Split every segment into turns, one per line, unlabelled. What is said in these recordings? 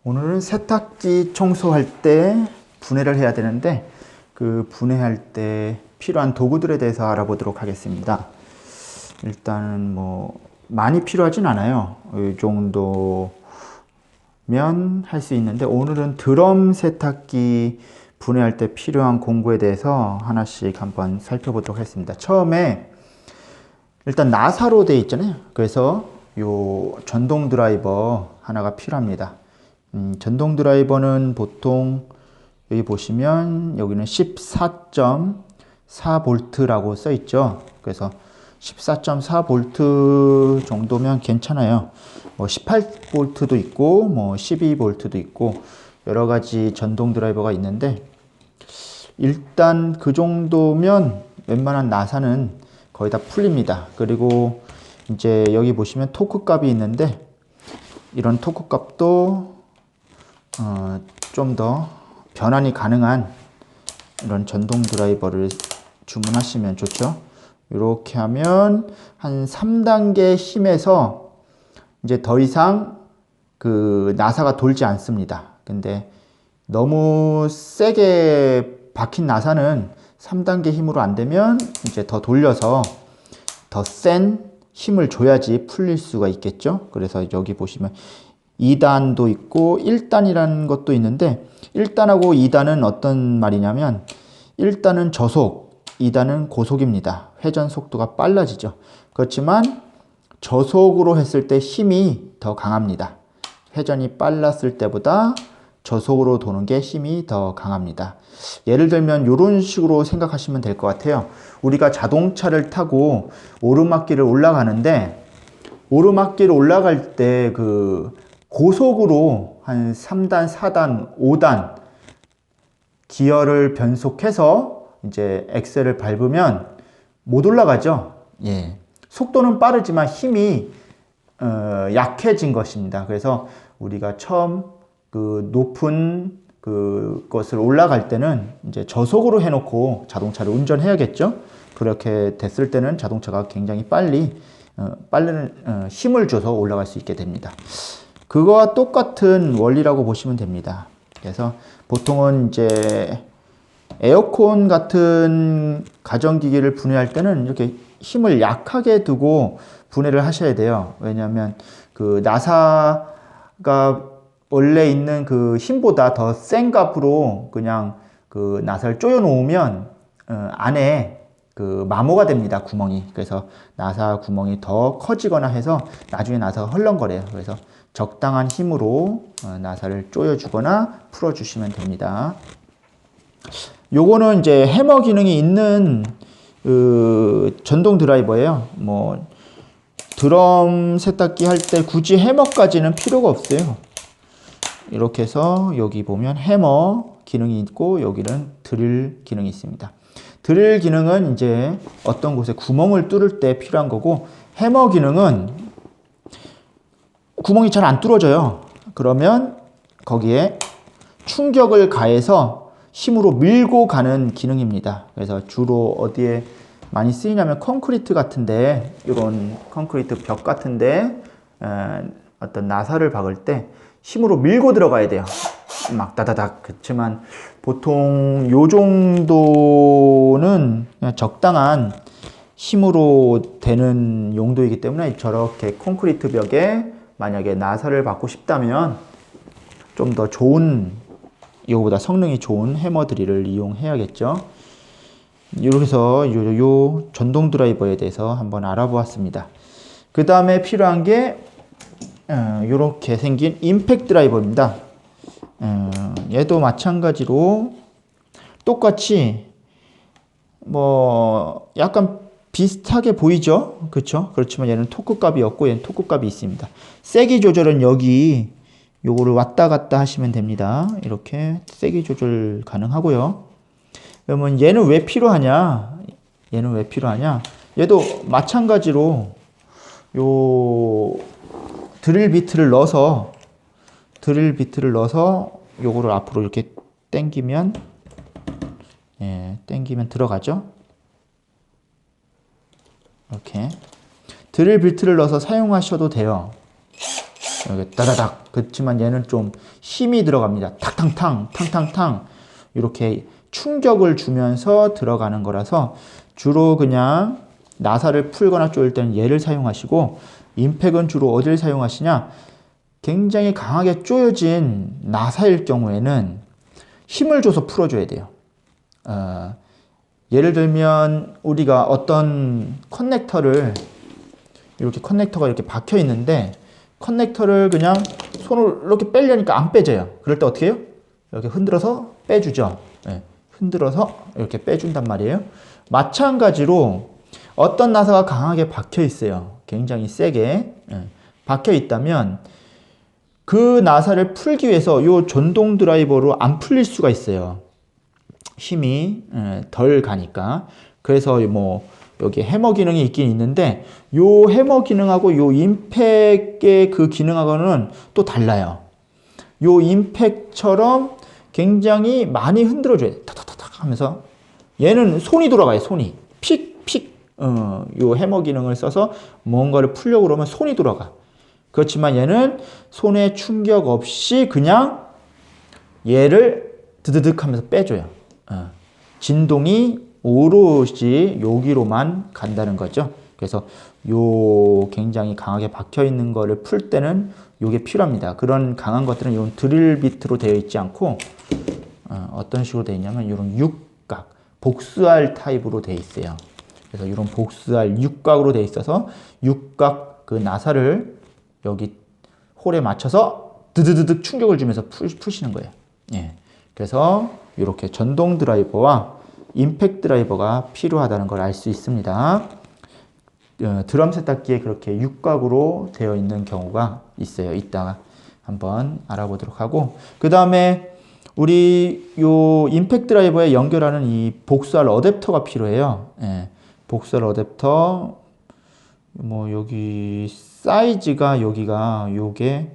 오늘은 세탁기 청소할 때 분해를 해야 되는데 그 분해할 때 필요한 도구들에 대해서 알아보도록 하겠습니다. 일단은 뭐 많이 필요하진 않아요. 이 정도면 할 수 있는데 오늘은 드럼 세탁기 분해할 때 필요한 공구에 대해서 하나씩 한번 살펴보도록 하겠습니다. 처음에 일단 나사로 되어 있잖아요. 그래서 요 전동 드라이버 하나가 필요합니다. 전동 드라이버는 보통 여기 보시면 여기는 14.4V라고 써 있죠. 그래서 14.4V 정도면 괜찮아요. 뭐 18V도 있고 뭐 12V도 있고 여러 가지 전동 드라이버가 있는데 일단 그 정도면 웬만한 나사는 거의 다 풀립니다. 그리고 이제 여기 보시면 토크 값이 있는데 이런 토크 값도 좀 더 변환이 가능한 이런 전동 드라이버를 주문하시면 좋죠. 이렇게 하면 한 3단계 힘에서 이제 더 이상 그 나사가 돌지 않습니다. 근데 너무 세게 박힌 나사는 3단계 힘으로 안 되면 이제 더 돌려서 더 센 힘을 줘야지 풀릴 수가 있겠죠. 그래서 여기 보시면 2단도 있고 1단이라는 것도 있는데 1단하고 2단은 어떤 말이냐면 1단은 저속, 2단은 고속입니다. 회전 속도가 빨라지죠. 그렇지만 저속으로 했을 때 힘이 더 강합니다. 회전이 빨랐을 때보다 저속으로 도는 게 힘이 더 강합니다. 예를 들면 이런 식으로 생각하시면 될 것 같아요. 우리가 자동차를 타고 오르막길을 올라가는데 오르막길 올라갈 때 그 고속으로 한 3단, 4단, 5단 기어를 변속해서 이제 엑셀을 밟으면 못 올라가죠. 예. 속도는 빠르지만 힘이 약해진 것입니다. 그래서 우리가 처음 그 높은 그것을 올라갈 때는 이제 저속으로 해놓고 자동차를 운전해야겠죠. 그렇게 됐을 때는 자동차가 굉장히 빨리 빠른 힘을 줘서 올라갈 수 있게 됩니다. 그거와 똑같은 원리라고 보시면 됩니다. 그래서 보통은 이제 에어컨 같은 가전기기를 분해할 때는 이렇게 힘을 약하게 두고 분해를 하셔야 돼요. 왜냐하면 그 나사가 원래 있는 그 힘보다 더 센 값으로 그냥 그 나사를 조여 놓으면 안에 그 마모가 됩니다. 구멍이. 그래서 나사 구멍이 더 커지거나 해서 나중에 나사가 헐렁거려요. 그래서 적당한 힘으로 나사를 조여주거나 풀어주시면 됩니다. 요거는 이제 해머 기능이 있는 그 전동 드라이버예요. 뭐 드럼 세탁기 할 때 굳이 해머까지는 필요가 없어요. 이렇게 해서 여기 보면 해머 기능이 있고 여기는 드릴 기능이 있습니다. 드릴 기능은 이제 어떤 곳에 구멍을 뚫을 때 필요한 거고 해머 기능은 구멍이 잘 안 뚫어져요. 그러면 거기에 충격을 가해서 힘으로 밀고 가는 기능입니다. 그래서 주로 어디에 많이 쓰이냐면 콘크리트 같은데 이런 콘크리트 벽 같은데 어떤 나사를 박을 때 힘으로 밀고 들어가야 돼요. 막 다다닥. 그렇지만 보통 요 정도는 그냥 적당한 힘으로 되는 용도이기 때문에 저렇게 콘크리트 벽에 만약에 나사를 박고 싶다면 좀 더 좋은, 이거보다 성능이 좋은 해머 드릴을 이용해야겠죠. 이렇게 해서 요 전동 드라이버에 대해서 한번 알아보았습니다. 그 다음에 필요한 게 이렇게 생긴 임팩트 드라이버입니다. 얘도 마찬가지로 똑같이 뭐 약간 비슷하게 보이죠? 그렇죠? 그렇지만 얘는 토크 값이 없고 얘는 토크 값이 있습니다. 세기 조절은 여기 요거를 왔다 갔다 하시면 됩니다. 이렇게 세기 조절 가능하고요. 그러면 얘는 왜 필요하냐? 얘는 왜 필요하냐? 얘도 마찬가지로 요 드릴 비트를 넣어서 요거를 앞으로 이렇게 당기면 들어가죠. 이렇게 드릴 비트를 넣어서 사용하셔도 돼요. 여기 따다닥. 그렇지만 얘는 좀 힘이 들어갑니다. 탕탕탕, 탕탕탕. 이렇게 충격을 주면서 들어가는 거라서 주로 그냥 나사를 풀거나 조일 때는 얘를 사용하시고, 임팩은 주로 어디를 사용하시냐? 굉장히 강하게 조여진 나사일 경우에는 힘을 줘서 풀어줘야 돼요. 예를 들면 우리가 어떤 커넥터를, 이렇게 커넥터가 이렇게 박혀 있는데 커넥터를 그냥 손을 이렇게 빼려니까 안 빼져요. 그럴 때 어떻게 해요? 이렇게 흔들어서 빼주죠. 네, 흔들어서 이렇게 빼준단 말이에요. 마찬가지로 어떤 나사가 강하게 박혀 있어요. 굉장히 세게 박혀 있다면 그 나사를 풀기 위해서 이 전동 드라이버로 안 풀릴 수가 있어요. 힘이 덜 가니까. 그래서 뭐 여기 해머 기능이 있긴 있는데 요 해머 기능하고 요 임팩의 그 기능하고는 또 달라요. 요 임팩처럼 굉장히 많이 흔들어줘야 돼. 탁탁탁 하면서 얘는 손이 돌아가요. 손이 픽픽. 요 해머 기능을 써서 뭔가를 풀려고 그러면 손이 돌아가. 그렇지만 얘는 손에 충격 없이 그냥 얘를 드드득 하면서 빼줘요. 진동이 오롯이 여기로만 간다는 거죠. 그래서 요 굉장히 강하게 박혀 있는 거를 풀 때는 요게 필요합니다. 그런 강한 것들은 이런 드릴 비트로 되어 있지 않고 어떤 식으로 되어 있냐면 이런 육각, 복수알 타입으로 되어 있어요. 그래서 이런 복수알 육각으로 되어 있어서 육각 그 나사를 여기 홀에 맞춰서 드드드득 충격을 주면서 푸시는 거예요. 예. 그래서 이렇게 전동 드라이버와 임팩 드라이버가 필요하다는 걸 알 수 있습니다. 드럼 세탁기에 그렇게 육각으로 되어 있는 경우가 있어요. 이따가 한번 알아보도록 하고, 그 다음에 우리 요 임팩 드라이버에 연결하는 이 복수알 어댑터가 필요해요. 예. 복수알 어댑터 뭐 여기 사이즈가 여기가 요게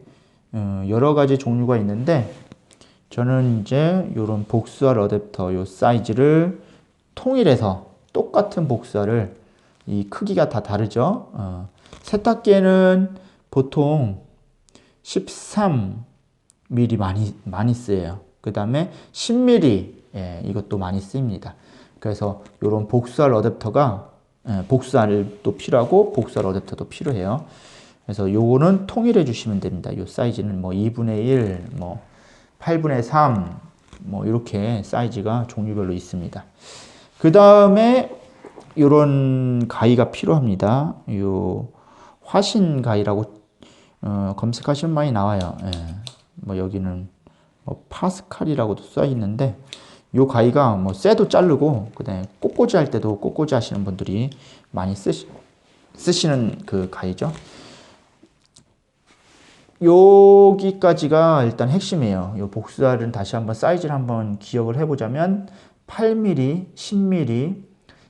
여러 가지 종류가 있는데 저는 이제 요런 복수알 어댑터 요 사이즈를 통일해서 똑같은 복수알을, 이 크기가 다 다르죠. 세탁기에는 보통 13mm 많이 쓰여요. 그 다음에 10mm 이것도 많이 쓰입니다. 그래서 요런 복수알 어댑터가 복수알도 필요하고 복수알 어댑터도 필요해요. 그래서 요거는 통일해 주시면 됩니다. 요 사이즈는 뭐 2분의 1, 뭐 8분의 3, 뭐 이렇게 사이즈가 종류별로 있습니다. 그 다음에 요런 가위가 필요합니다. 요 화신 가위라고 검색하시면 많이 나와요. 예. 뭐 여기는 뭐 파스칼이라고도 써 있는데 요 가위가 뭐 쇠도 자르고 그다음에 꽃꽂이 할 때도 꽃꽂이 하시는 분들이 많이 쓰시는 그 가위죠. 여기까지가 일단 핵심이에요. 요 복수알은 다시 한번 사이즈를 한번 기억을 해보자면 8mm, 10mm,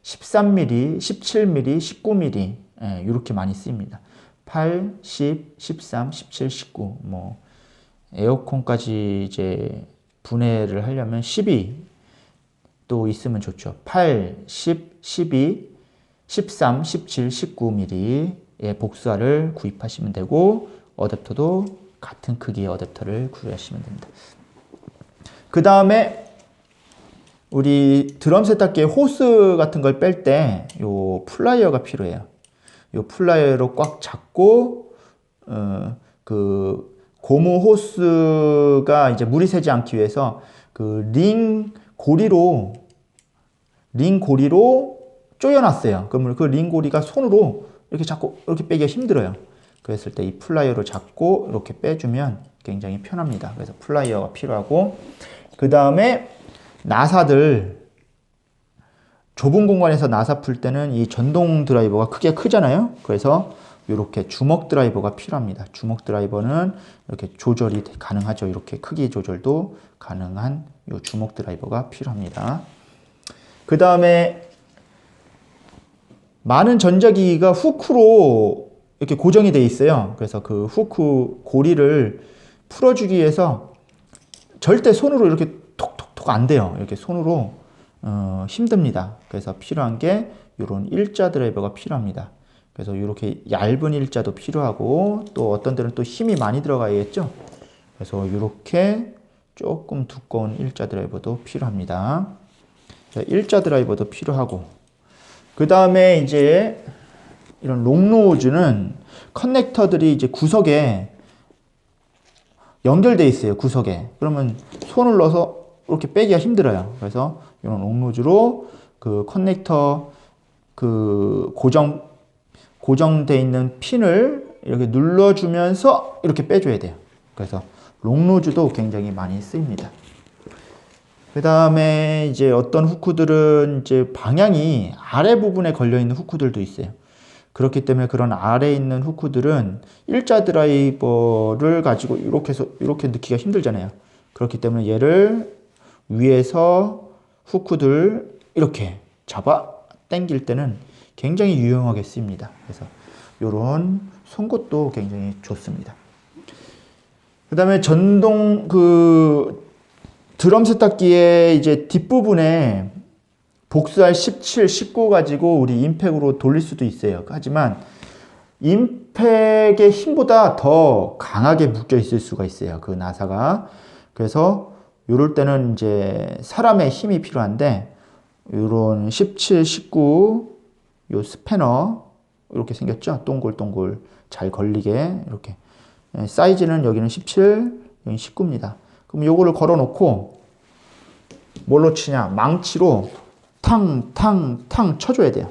13mm, 17mm, 19mm 이렇게 많이 쓰입니다. 8, 10, 13, 17, 19 뭐 에어컨까지 이제 분해를 하려면 12 또 있으면 좋죠. 8, 10, 12, 13, 17, 19mm의 복수알을 구입하시면 되고 어댑터도 같은 크기의 어댑터를 구입하시면 됩니다. 그 다음에 우리 드럼 세탁기의 호스 같은 걸 뺄 때 요 플라이어가 필요해요. 요 플라이어로 꽉 잡고 그 고무 호스가 이제 물이 새지 않기 위해서 그 링 고리로 조여놨어요. 그러면 그 링 고리가 손으로 이렇게 잡고 이렇게 빼기가 힘들어요. 그랬을 때 이 플라이어로 잡고 이렇게 빼주면 굉장히 편합니다. 그래서 플라이어가 필요하고, 그 다음에 나사들 좁은 공간에서 나사 풀 때는 이 전동 드라이버가 크잖아요. 그래서 이렇게 주먹 드라이버가 필요합니다. 주먹 드라이버는 이렇게 조절이 가능하죠. 이렇게 크기 조절도 가능한 이 주먹 드라이버가 필요합니다. 그 다음에 많은 전자기기가 후크로 이렇게 고정이 되어 있어요. 그래서 그 후크 고리를 풀어주기 위해서 절대 손으로 이렇게 톡톡톡 안 돼요. 이렇게 손으로 힘듭니다. 그래서 필요한 게 이런 일자 드라이버가 필요합니다. 그래서 이렇게 얇은 일자도 필요하고 또 어떤 데는 또 힘이 많이 들어가야겠죠. 그래서 이렇게 조금 두꺼운 일자 드라이버도 필요합니다. 일자 드라이버도 필요하고 그 다음에 이제 이런 롱노즈는 커넥터들이 이제 구석에 연결돼 있어요. 구석에. 그러면 손을 넣어서 이렇게 빼기가 힘들어요. 그래서 이런 롱노즈로 그 커넥터 그 고정돼 있는 핀을 이렇게 눌러주면서 이렇게 빼줘야 돼요. 그래서 롱노즈도 굉장히 많이 쓰입니다. 그 다음에 이제 어떤 후크들은 이제 방향이 아래 부분에 걸려 있는 후크들도 있어요. 그렇기 때문에 그런 아래에 있는 후크들은 일자 드라이버를 가지고 이렇게 해서 이렇게 넣기가 힘들잖아요. 그렇기 때문에 얘를 위에서 후크들 이렇게 잡아 당길 때는 굉장히 유용하게 쓰입니다. 그래서 이런 송곳도 굉장히 좋습니다. 그 다음에 전동 드럼 세탁기의 이제 뒷부분에 복수알 17, 19 가지고 우리 임팩으로 돌릴 수도 있어요. 하지만 임팩의 힘보다 더 강하게 묶여 있을 수가 있어요. 그 나사가. 그래서 이럴 때는 이제 사람의 힘이 필요한데 이런 17, 19 요 스패너 이렇게 생겼죠. 동글동글 잘 걸리게 이렇게. 사이즈는 여기는 17, 여기는 19입니다. 그럼 요거를 걸어 놓고 뭘로 치냐? 망치로 탕 쳐줘야 돼요.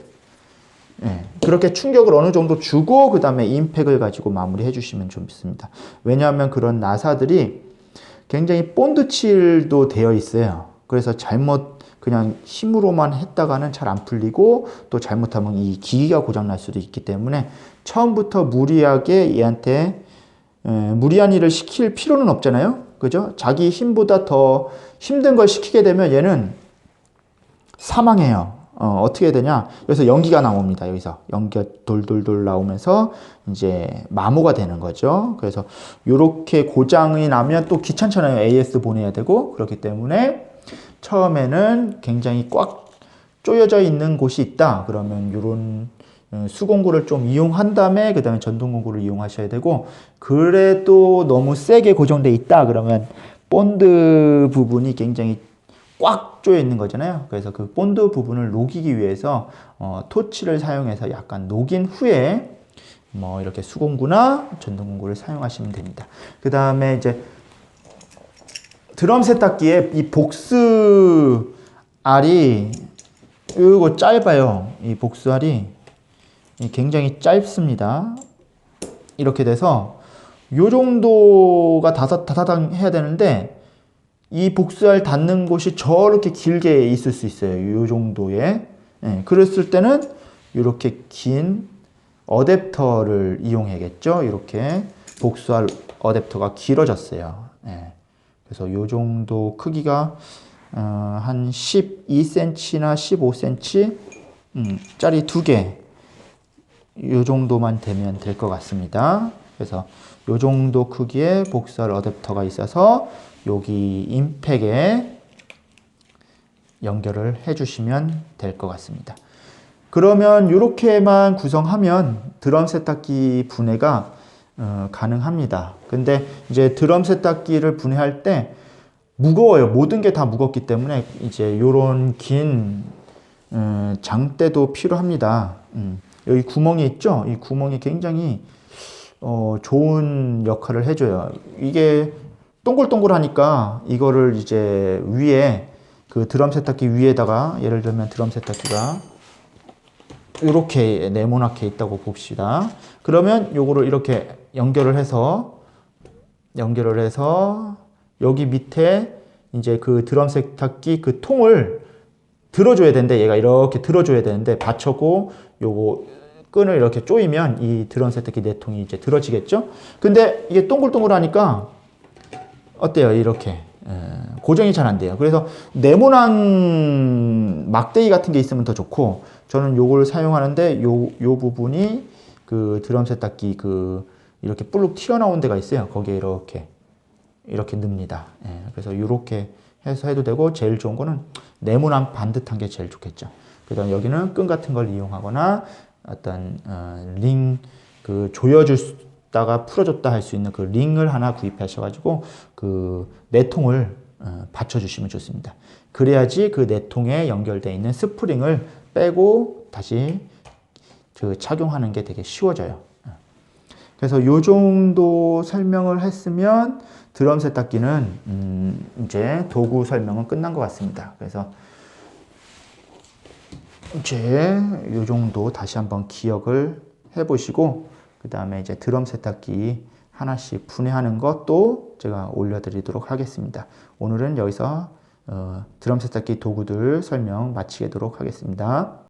예, 그렇게 충격을 어느 정도 주고 그 다음에 임팩을 가지고 마무리해 주시면 좋습니다. 왜냐하면 그런 나사들이 굉장히 본드칠도 되어 있어요. 그래서 잘못 그냥 힘으로만 했다가는 잘 안 풀리고 또 잘못하면 이 기기가 고장날 수도 있기 때문에 처음부터 무리하게 얘한테 무리한 일을 시킬 필요는 없잖아요. 그죠? 자기 힘보다 더 힘든 걸 시키게 되면 얘는 사망해요. 어떻게 되냐? 여기서 연기가 나옵니다. 여기서 연기가 돌돌돌 나오면서 이제 마모가 되는 거죠. 그래서 이렇게 고장이 나면 또 귀찮잖아요. AS 보내야 되고 그렇기 때문에 처음에는 굉장히 꽉 조여져 있는 곳이 있다. 그러면 이런 수공구를 좀 이용한 다음에 그 다음에 전동공구를 이용하셔야 되고 그래도 너무 세게 고정돼 있다. 그러면 본드 부분이 굉장히 꽉 조여 있는 거잖아요. 그래서 그 본드 부분을 녹이기 위해서 토치를 사용해서 약간 녹인 후에 뭐 이렇게 수공구나 전동공구를 사용하시면 됩니다. 그 다음에 이제 드럼 세탁기에 이 복스 알이 이거 짧아요. 이 복스 알이 굉장히 짧습니다. 이렇게 돼서 요 정도가 다다당 해야 되는데 이 복수알 닿는 곳이 저렇게 길게 있을 수 있어요. 요 정도에. 예, 그랬을 때는 이렇게 긴 어댑터를 이용해야겠죠. 이렇게 복수알 어댑터가 길어졌어요. 예, 그래서 요 정도 크기가 한 12cm나 15cm 짜리 2개 요 정도만 되면 될 것 같습니다. 그래서 요 정도 크기의 복수알 어댑터가 있어서 여기 임팩에 연결을 해 주시면 될 것 같습니다. 그러면 이렇게만 구성하면 드럼 세탁기 분해가 가능합니다. 근데 이제 드럼 세탁기를 분해할 때 무거워요. 모든 게 다 무겁기 때문에 이제 요런 긴 장대도 필요합니다. 여기 구멍이 있죠? 이 구멍이 굉장히 좋은 역할을 해줘요. 이게 동글동글하니까 이거를 이제 위에 그 드럼 세탁기 위에다가 예를 들면 드럼 세탁기가 이렇게 네모나게 있다고 봅시다. 그러면 요거를 이렇게 연결을 해서 여기 밑에 이제 그 드럼 세탁기 그 통을 들어줘야 되는데 얘가 이렇게 들어줘야 되는데 받쳐고 요거 끈을 이렇게 조이면 이 드럼 세탁기 내통이 이제 들어지겠죠. 근데 이게 동글동글하니까 어때요? 이렇게 고정이 잘 안 돼요. 그래서 네모난 막대기 같은 게 있으면 더 좋고 저는 요걸 사용하는데 요 부분이 그 드럼 세탁기 그 이렇게 볼록 튀어나온 데가 있어요. 거기에 이렇게 넣습니다. 그래서 이렇게 해서 해도 되고 제일 좋은 거는 네모난 반듯한 게 제일 좋겠죠. 그 다음 여기는 끈 같은 걸 이용하거나 어떤 링 그 조여줬다가 풀어줬다 할 수 있는 그 링을 하나 구입하셔가지고 그 내통을 받쳐주시면 좋습니다. 그래야지 그 내통에 연결되어 있는 스프링을 빼고 다시 그 착용하는 게 되게 쉬워져요. 그래서 이 정도 설명을 했으면 드럼 세탁기는 이제 도구 설명은 끝난 것 같습니다. 그래서 이제 이 정도 다시 한번 기억을 해보시고 그 다음에 이제 드럼 세탁기 하나씩 분해하는 것도 제가 올려드리도록 하겠습니다. 오늘은 여기서 드럼 세탁기 도구들 설명 마치도록 하겠습니다.